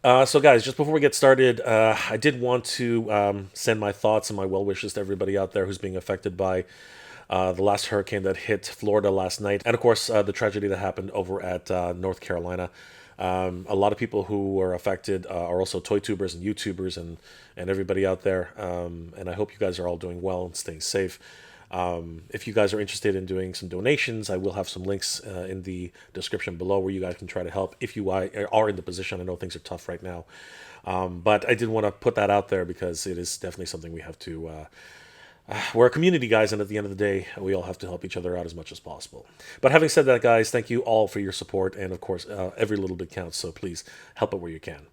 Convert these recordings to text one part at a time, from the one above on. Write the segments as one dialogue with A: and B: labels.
A: So guys, just before we get started, I did want to send my thoughts and my well wishes to everybody out there who's being affected by the last hurricane that hit Florida last night, and of course the tragedy that happened over at North Carolina. A lot of people who were affected are also toy tubers and YouTubers and everybody out there. And I hope you guys are all doing well and staying safe. If you guys are interested in doing some donations, I will have some links in the description below where you guys can try to help if you are in the position. I know things are tough right now. But I did want to put that out there because it is definitely something we have to. We're a community, guys, and at the end of the day, we all have to help each other out as much as possible. But having said that, guys, thank you all for your support, and of course, every little bit counts, so please help it where you can.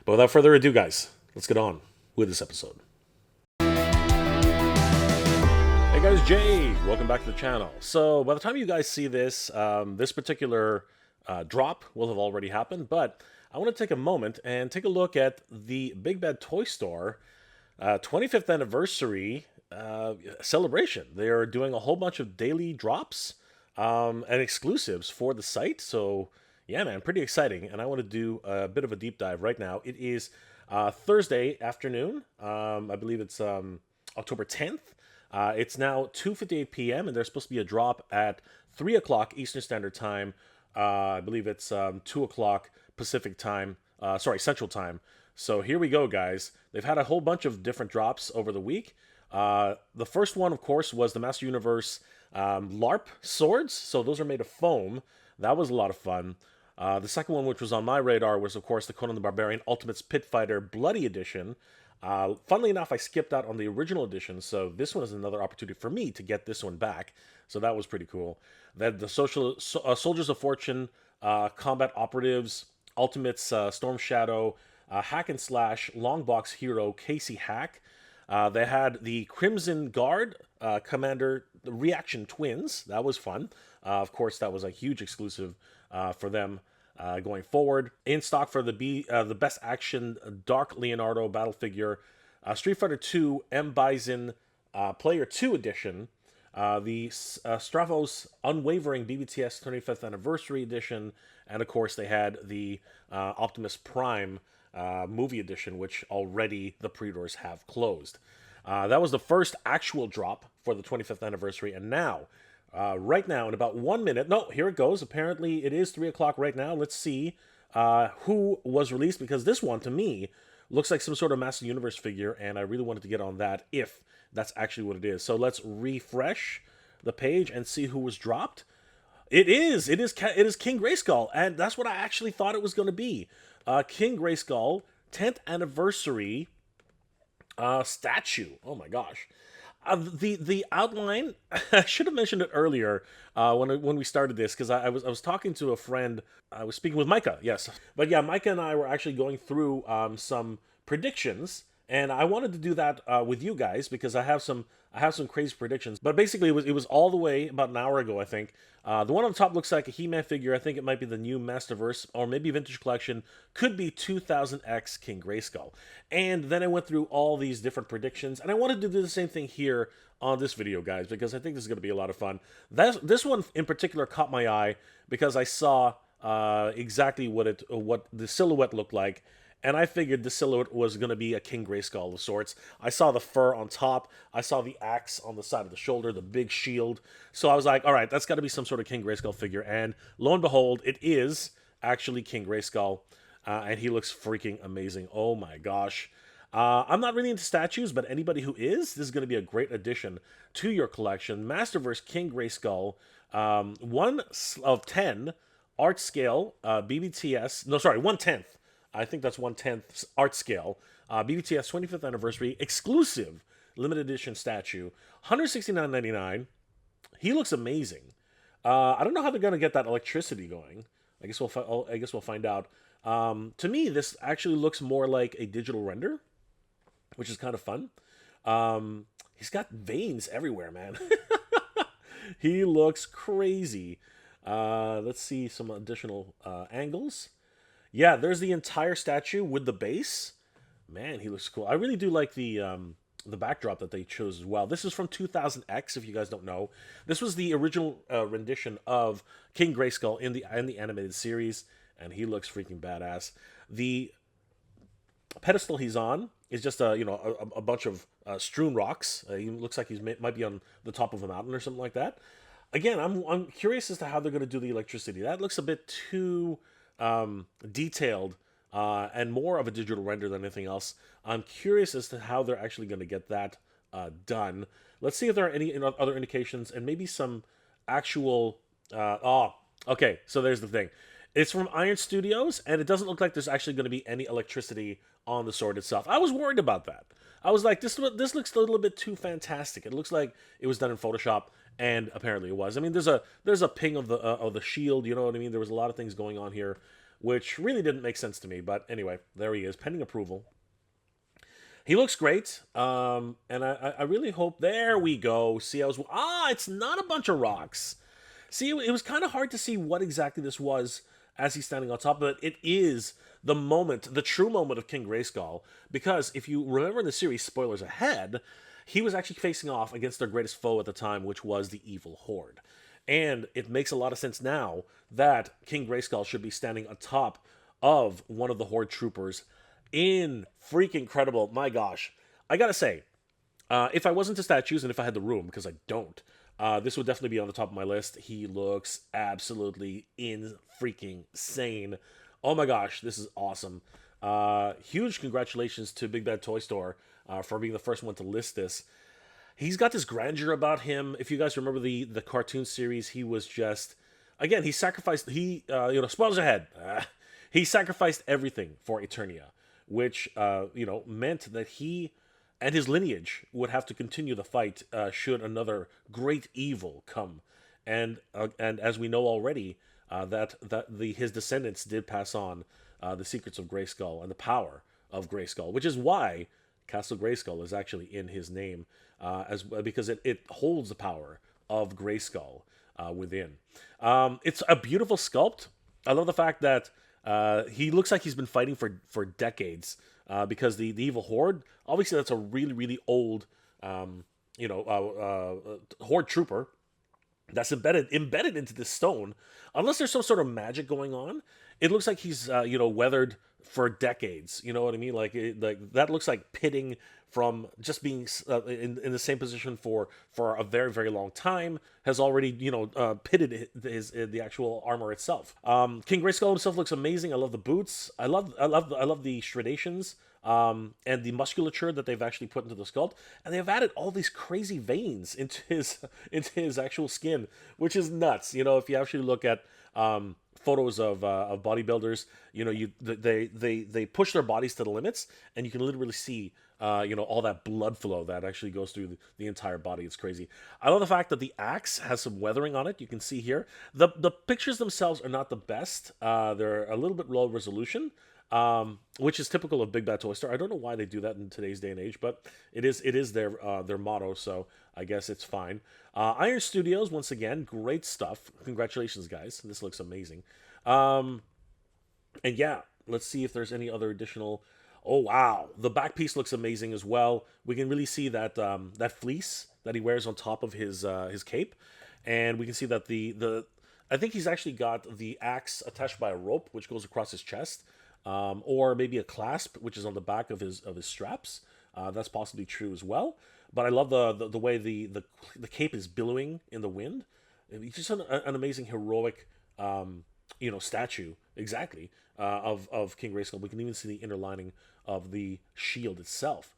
A: But without further ado, guys, let's get on with this episode. Hey guys, Jay, welcome back to the channel. So by the time you guys see this, this particular drop will have already happened, but I want to take a moment and take a look at the Big Bad Toy Store 25th anniversary celebration. They are doing a whole bunch of daily drops and exclusives for the site. So yeah, man, pretty exciting. And I want to do a bit of a deep dive right now. It is Thursday afternoon. I believe it's October 10th. It's now 2:58 p.m. and there's supposed to be a drop at 3 o'clock Eastern Standard Time. I believe it's 2 o'clock Pacific Time. Central Time. So here we go, guys. They've had a whole bunch of different drops over the week. The first one, of course, was the Master Universe LARP swords. So those are made of foam. That was a lot of fun. The second one, which was on my radar, was, of course, the Conan the Barbarian Ultimates Pit Fighter Bloody Edition. Funnily enough, I skipped out on the original edition, so this one is another opportunity for me to get this one back. So that was pretty cool. Then the Soldiers of Fortune, Combat Operatives, Ultimates Storm Shadow, Hack and Slash, Longbox Hero, Casey Hack. They had the Crimson Guard Commander the Reaction Twins. That was fun. Of course, that was a huge exclusive for them going forward. In stock for the Best Action Dark Leonardo Battle Figure, Street Fighter 2 M Bison Player 2 Edition, the Stravos Unwavering BBTS 25th Anniversary Edition, and of course they had the Optimus Prime movie edition, which already the pre-orders have closed. That was the first actual drop for the 25th anniversary, and now, right now, in about 1 minute, no, here it goes. Apparently, it is 3 o'clock right now. Let's see who was released, because this one, to me, looks like some sort of Master Universe figure, and I really wanted to get on that if that's actually what it is. So let's refresh the page and see who was dropped. It is King Grayskull, and that's what I actually thought it was going to be. King Grayskull 10th anniversary statue. Oh my gosh. The outline, I should have mentioned it earlier when we started this, because I was talking to a friend. I was speaking with Micah, yes. But yeah, Micah and I were actually going through some predictions, and I wanted to do that with you guys because I have some crazy predictions. But basically, it was all the way about an hour ago, I think. The one on top looks like a He-Man figure. I think it might be the new Masterverse or maybe Vintage Collection. Could be 2000X King Grayskull. And then I went through all these different predictions, and I wanted to do the same thing here on this video, guys, because I think this is going to be a lot of fun. This one in particular caught my eye because I saw exactly what the silhouette looked like. And I figured the silhouette was going to be a King Grayskull of sorts. I saw the fur on top. I saw the axe on the side of the shoulder, the big shield. So I was like, all right, that's got to be some sort of King Grayskull figure. And lo and behold, it is actually King Grayskull. And he looks freaking amazing. Oh my gosh. I'm not really into statues, but anybody who is, this is going to be a great addition to your collection. Masterverse King Grayskull, 1 of 10 art scale BBTS. No, sorry, 1/10. I think that's 1/10 art scale. BBTS 25th anniversary exclusive limited edition statue, $169.99. He looks amazing. I don't know how they're gonna get that electricity going. I guess we'll find out. To me, this actually looks more like a digital render, which is kind of fun. He's got veins everywhere, man. He looks crazy. Let's see some additional angles. Yeah, there's the entire statue with the base. Man, he looks cool. I really do like the backdrop that they chose as well. This is from 2000X, if you guys don't know. This was the original rendition of King Grayskull in the animated series, and he looks freaking badass. The pedestal he's on is just a bunch of strewn rocks. He looks like might be on the top of a mountain or something like that. Again, I'm curious as to how they're going to do the electricity. That looks a bit too detailed and more of a digital render than anything else. I'm curious as to how they're actually going to get that done. Let's see if there are any other indications and maybe some actual. Okay. So there's the thing. It's from Iron Studios, and it doesn't look like there's actually going to be any electricity on the sword itself. I was worried about that. I was like, this looks a little bit too fantastic. It looks like it was done in Photoshop, and apparently it was. I mean, there's a ping of the shield. You know what I mean? There was a lot of things going on here, which really didn't make sense to me. But anyway, there he is, pending approval. He looks great, and I really hope. There we go. See, it's not a bunch of rocks. See, it was kind of hard to see what exactly this was as he's standing on top of it. It is the moment, the true moment of King Grayskull, because if you remember in the series, spoilers ahead, he was actually facing off against their greatest foe at the time, which was the evil Horde. And it makes a lot of sense now that King Grayskull should be standing atop of one of the Horde troopers in freaking incredible. My gosh. I gotta say, if I wasn't to statues and if I had the room, because I don't, this would definitely be on the top of my list. He looks absolutely freaking insane. Oh my gosh, this is awesome. Huge congratulations to Big Bad Toy Store for being the first one to list this. He's got this grandeur about him. If you guys remember the cartoon series, he was just, again, he sacrificed, spoilers ahead. He sacrificed everything for Eternia, which, meant that he and his lineage would have to continue the fight should another great evil come. And as we know already, his descendants did pass on the secrets of Grayskull and the power of Grayskull, which is why Castle Grayskull is actually in his name, because it holds the power of Grayskull within. It's a beautiful sculpt. I love the fact that he looks like he's been fighting for decades, because the evil Horde, obviously that's a really, really old Horde trooper that's embedded into this stone. Unless there's some sort of magic going on, it looks like he's weathered for decades. You know what I mean? Like that looks like pitting from just being in the same position for a very, very long time, has already pitted the actual armor itself. King Grayskull himself looks amazing. I love the boots. I love the striations. And the musculature that they've actually put into the sculpt, and they've added all these crazy veins into his actual skin, which is nuts. If you actually look at photos of bodybuilders, they push their bodies to the limits, and you can literally see all that blood flow that actually goes through the entire body. It's crazy. I love the fact that the axe has some weathering on it. You can see here the pictures themselves are not the best. They're a little bit low resolution. Which is typical of Big Bad Toy Store. I don't know why they do that in today's day and age, but it is their motto, so I guess it's fine. Iron Studios, once again, great stuff. Congratulations, guys. This looks amazing. And yeah, let's see if there's any other additional. Oh wow, the back piece looks amazing as well. We can really see that that fleece that he wears on top of his cape, and we can see that I think he's actually got the axe attached by a rope, which goes across his chest. Or maybe a clasp, which is on the back of his straps. That's possibly true as well. But I love the way the cape is billowing in the wind. It's just an amazing heroic, statue exactly of King Grayskull. We can even see the inner lining of the shield itself.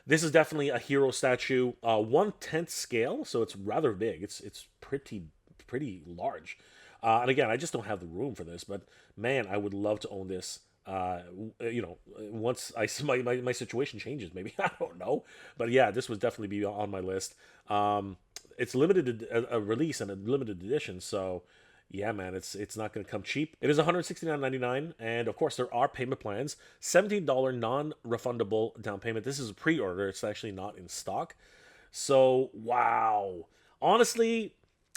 A: This is definitely a hero statue, 1/10 scale, so it's rather big. It's pretty large. And again, I just don't have the room for this, but man, I would love to own this. Once my situation changes, maybe. I don't know, but yeah, this would definitely be on my list. It's limited a release and a limited edition, so yeah, man, it's not going to come cheap. It is $169.99, and of course there are payment plans. $17 non-refundable down payment. This is a pre-order; it's actually not in stock. So wow, honestly,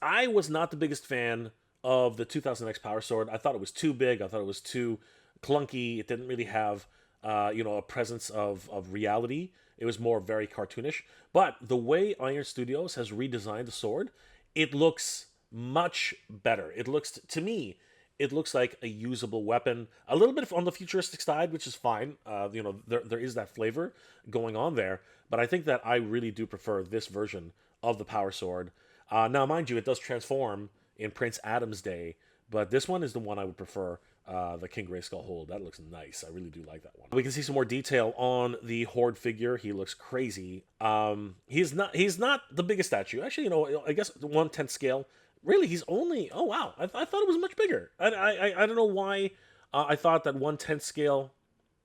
A: I was not the biggest fan of the 2000X Power Sword. I thought it was too big. I thought it was too clunky. It didn't really have, a presence of reality. It was more very cartoonish. But the way Iron Studios has redesigned the sword, it looks much better. It looks, to me, it looks like a usable weapon. A little bit on the futuristic side, which is fine. There is that flavor going on there. But I think that I really do prefer this version of the Power Sword. Now, mind you, it does transform in Prince Adam's day, but this one is the one I would prefer. The King Grayskull hold. That looks nice. I really do like that one. We can see some more detail on the Horde figure. He looks crazy. He's not the biggest statue. Actually, I guess the 1/10 scale. Really, he's only... Oh, wow. I thought it was much bigger. I don't know why I thought that 1/10 scale...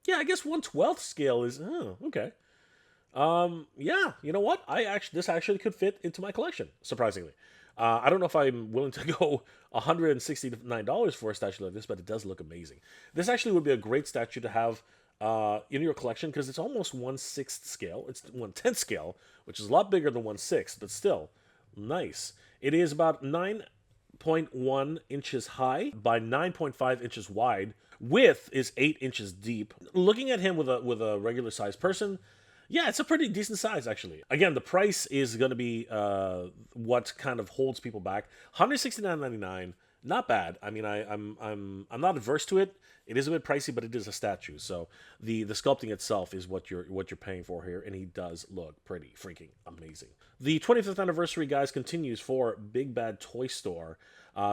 A: Yeah, I guess 1/12 scale is... Oh, okay. Yeah, you know what? This actually could fit into my collection, surprisingly. I don't know if I'm willing to go $169 for a statue like this, but it does look amazing. This actually would be a great statue to have in your collection because it's almost 1/6 scale. It's 1/10 scale, which is a lot bigger than 1/6, but still nice. It is about 9.1 inches high by 9.5 inches wide. Width is 8 inches deep. Looking at him with a regular sized person, yeah, it's a pretty decent size, actually. Again, the price is going to be what kind of holds people back. $169.99, not bad. I mean, I'm not averse to it. It is a bit pricey, but it is a statue, so the sculpting itself is what you're paying for here, and he does look pretty freaking amazing. The 25th anniversary, guys, continues for Big Bad Toy Store,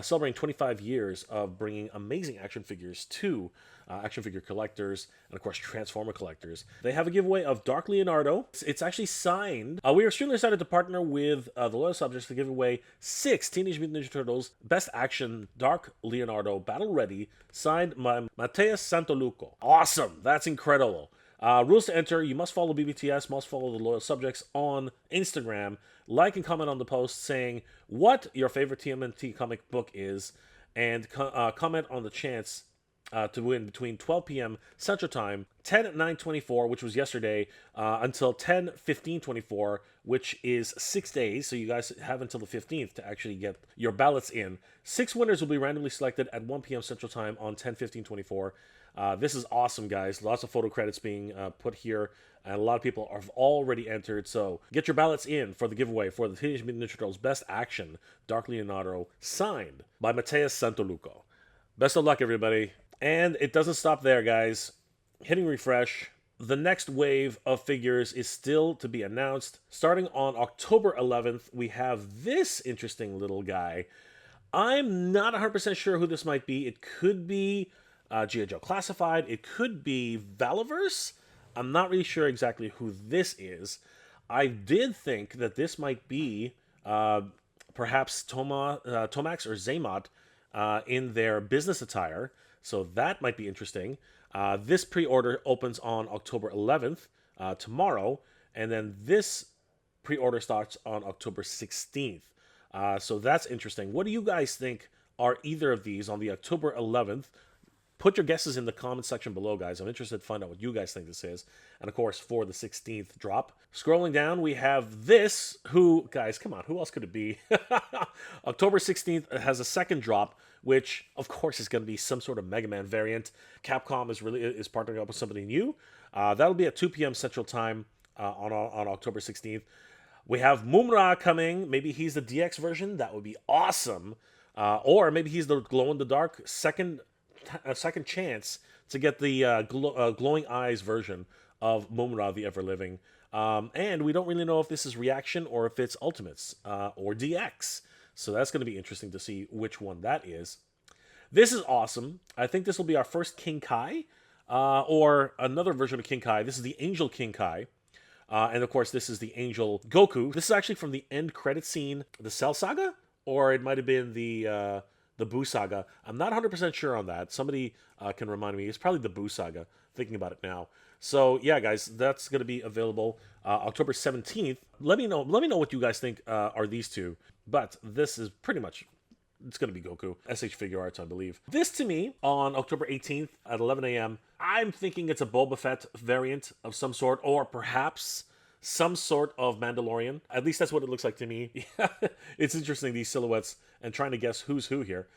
A: celebrating 25 years of bringing amazing action figures to action figure collectors, and of course Transformer collectors. They have a giveaway of Dark Leonardo. It's actually signed. We are extremely excited to partner with the loyal subjects to give away 6 Teenage Mutant Ninja Turtles Best Action Dark Leonardo Battle Ready, signed by Mateus Santoluco. Awesome! That's incredible. Rules to enter: you must follow BBTS, must follow the loyal subjects on Instagram, like and comment on the post saying what your favorite TMNT comic book is, and comment on the chance to win between 12 p.m. Central Time, 10/9/24, which was yesterday, until 10/15/24, which is 6 days. So you guys have until the 15th to actually get your ballots in. 6 winners will be randomly selected at 1 p.m. Central Time on 10/15/24. This is awesome, guys. Lots of photo credits being put here, and a lot of people have already entered. So get your ballots in for the giveaway for the Teenage Mutant Ninja Turtles Best Action Dark Leonardo, signed by Mateus Santoluco. Best of luck, everybody. And it doesn't stop there, guys. Hitting refresh. The next wave of figures is still to be announced. Starting on October 11th, we have this interesting little guy. I'm not 100% sure who this might be. It could be G.I. Joe Classified. It could be Valiverse. I'm not really sure exactly who this is. I did think that this might be perhaps Tomax or Zaymot in their business attire. So that might be interesting. This pre-order opens on October 11th, tomorrow, and then this pre-order starts on October 16th. So that's interesting. What do you guys think are either of these on the October 11th? Put your guesses in the comment section below, guys. I'm interested to find out what you guys think this is. And, of course, for the 16th drop. Scrolling down, we have this, who, guys, come on, who else could it be? October 16th has a second drop, which, of course, is going to be some sort of Mega Man variant. Capcom is partnering up with somebody new. That'll be at 2 p.m. Central Time on October 16th. We have Mumra coming. Maybe he's the DX version. That would be awesome. Or maybe he's the glow-in-the-dark second chance to get the glowing eyes version of Mumra the Ever-Living. And we don't really know if this is Reaction or if it's Ultimates or DX. So that's going to be interesting to see which one that is. This is awesome. I think this will be our first King Kai or another version of King Kai. This is the Angel King Kai. And of course, this is the Angel Goku. This is actually from the end credit scene, the Cell Saga, or it might have been the Buu Saga. I'm not 100% sure on that. Somebody can remind me. It's probably the Buu Saga, thinking about it now. So, yeah, guys, that's going to be available October 17th. Let me know what you guys think are these two. But this is pretty much, it's going to be Goku. SH Figure Arts, I believe. This, to me, on October 18th at 11 a.m., I'm thinking it's a Boba Fett variant of some sort, or perhaps some sort of Mandalorian. At least that's what it looks like to me. It's interesting, these silhouettes, and trying to guess who's who here.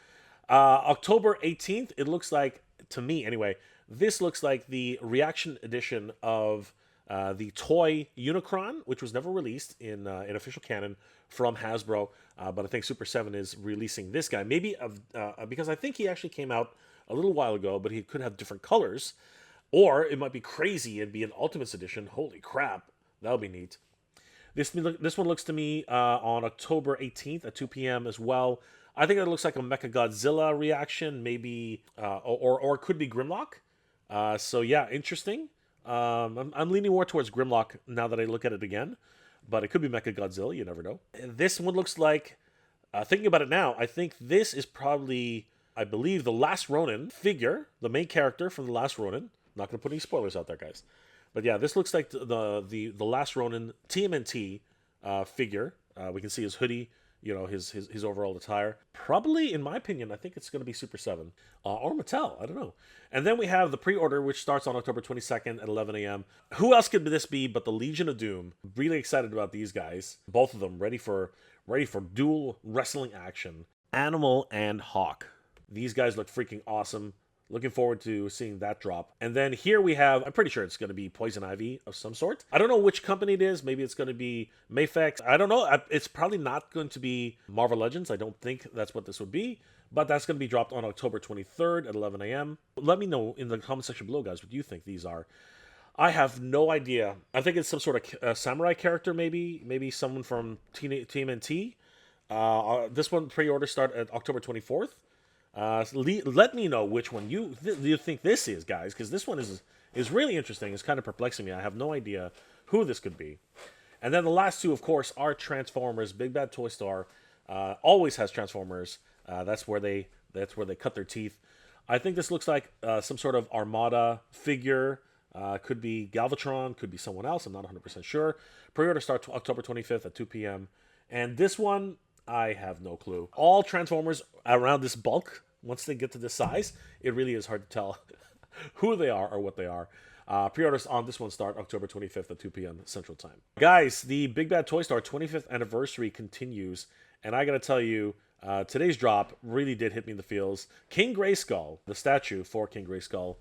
A: October 18th, it looks like, to me anyway, this looks like the Reaction edition of the toy Unicron, which was never released in official canon from Hasbro, but I think Super 7 is releasing this guy. Maybe because I think he actually came out a little while ago, but he could have different colors. Or it might be crazy and be an Ultimates edition. Holy crap, that would be neat. This one looks to me on October 18th at 2 p.m. as well. I think it looks like a Mechagodzilla reaction, maybe, or it could be Grimlock. So yeah, interesting. I'm leaning more towards Grimlock now that I look at it again, but it could be Mechagodzilla. You never know. This one looks like, thinking about it now, I think this is probably, I believe, the Last Ronin figure, the main character from the Last Ronin. Not going to put any spoilers out there, guys. But yeah, this looks like the Last Ronin TMNT figure. We can see his hoodie, his overall attire. Probably, in my opinion, I think it's going to be Super 7 or Mattel. I don't know. And then we have the pre-order, which starts on October 22nd at 11 a.m. Who else could this be but the Legion of Doom? Really excited about these guys. Both of them ready for dual wrestling action. Animal and Hawk. These guys look freaking awesome. Looking forward to seeing that drop. And then here we have, I'm pretty sure it's going to be Poison Ivy of some sort. I don't know which company it is. Maybe it's going to be Mafex. I don't know. It's probably not going to be Marvel Legends. I don't think that's what this would be. But that's going to be dropped on October 23rd at 11 a.m. Let me know in the comment section below, guys, what you think these are. I have no idea. I think it's some sort of samurai character, maybe. Maybe someone from TMNT. This one pre-order start at October 24th. Let me know which one you think this is, guys, because this one is really interesting. It's kind of perplexing me. I have no idea who this could be. And then the last two, of course, are Transformers. Big Bad Toy Store always has Transformers. That's where they cut their teeth. I think this looks like some sort of Armada figure. Could be Galvatron, could be someone else. I'm not 100% sure. Pre-order starts October 25th at 2 p.m. And this one, I have no clue. All Transformers around this bulk, once they get to this size, it really is hard to tell who they are or what they are. Pre-orders on this one start October 25th at 2 p.m. Central Time. Guys, the Big Bad Toy Store 25th anniversary continues, and I gotta tell you, today's drop really did hit me in the feels. King Grayskull, the statue for King Grayskull,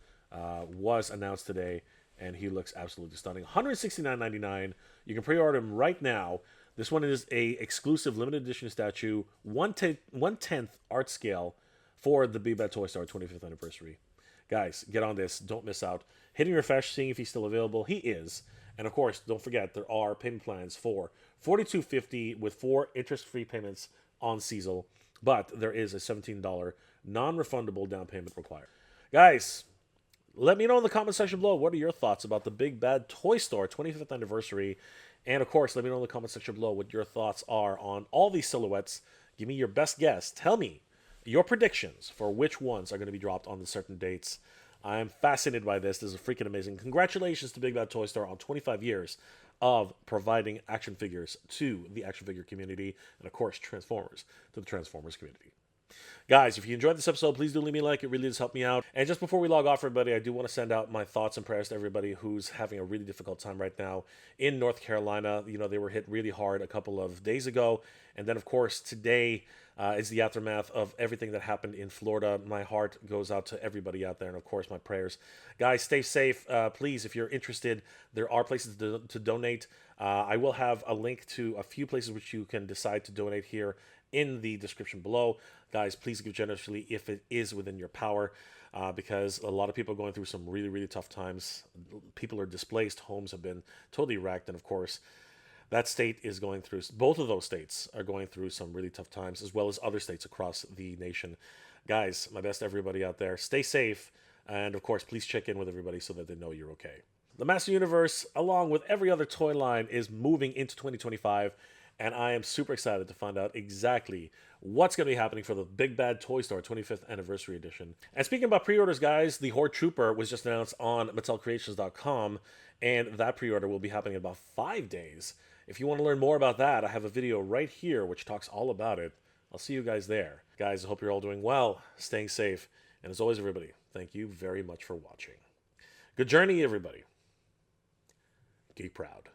A: was announced today, and he looks absolutely stunning. $169.99. You can pre-order him right now. This one is a exclusive limited edition statue, 1/10 art scale for the Big Bad Toy Store 25th anniversary. Guys, get on this. Don't miss out. Hitting refresh, seeing if he's still available. He is. And of course, don't forget, there are payment plans for $42.50 with 4 interest-free payments on Cecil. But there is a $17 non-refundable down payment required. Guys, let me know in the comment section below, what are your thoughts about the Big Bad Toy Store 25th anniversary? And of course, let me know in the comment section below what your thoughts are on all these silhouettes. Give me your best guess. Tell me your predictions for which ones are going to be dropped on the certain dates. I'm fascinated by this. This is freaking amazing. Congratulations to Big Bad Toy Store on 25 years of providing action figures to the action figure community, and of course, Transformers to the Transformers community. Guys, if you enjoyed this episode, please do leave me a like. It really does help me out. And just before we log off, everybody, I do want to send out my thoughts and prayers to everybody who's having a really difficult time right now in North Carolina. You know, they were hit really hard a couple of days ago. And then, of course, today is the aftermath of everything that happened in Florida. My heart goes out to everybody out there. And, of course, my prayers. Guys, stay safe. Please, if you're interested, there are places to donate. I will have a link to a few places which you can decide to donate here in the description below. Guys, please give generously if it is within your power, because a lot of people are going through some really, really tough times. People are displaced. Homes have been totally wrecked. And of course, that state is going through, both of those states are going through some really tough times, as well as other states across the nation. Guys, my best to everybody out there. Stay safe. And of course, please check in with everybody so that they know you're okay. The Master Universe, along with every other toy line, is moving into 2025. And I am super excited to find out exactly what's going to be happening for the Big Bad Toy Store 25th Anniversary Edition. And speaking about pre-orders, guys, the Horde Trooper was just announced on MattelCreations.com, and that pre-order will be happening in about 5 days. If you want to learn more about that, I have a video right here which talks all about it. I'll see you guys there. Guys, I hope you're all doing well, staying safe, and as always, everybody, thank you very much for watching. Good journey, everybody. Geek proud.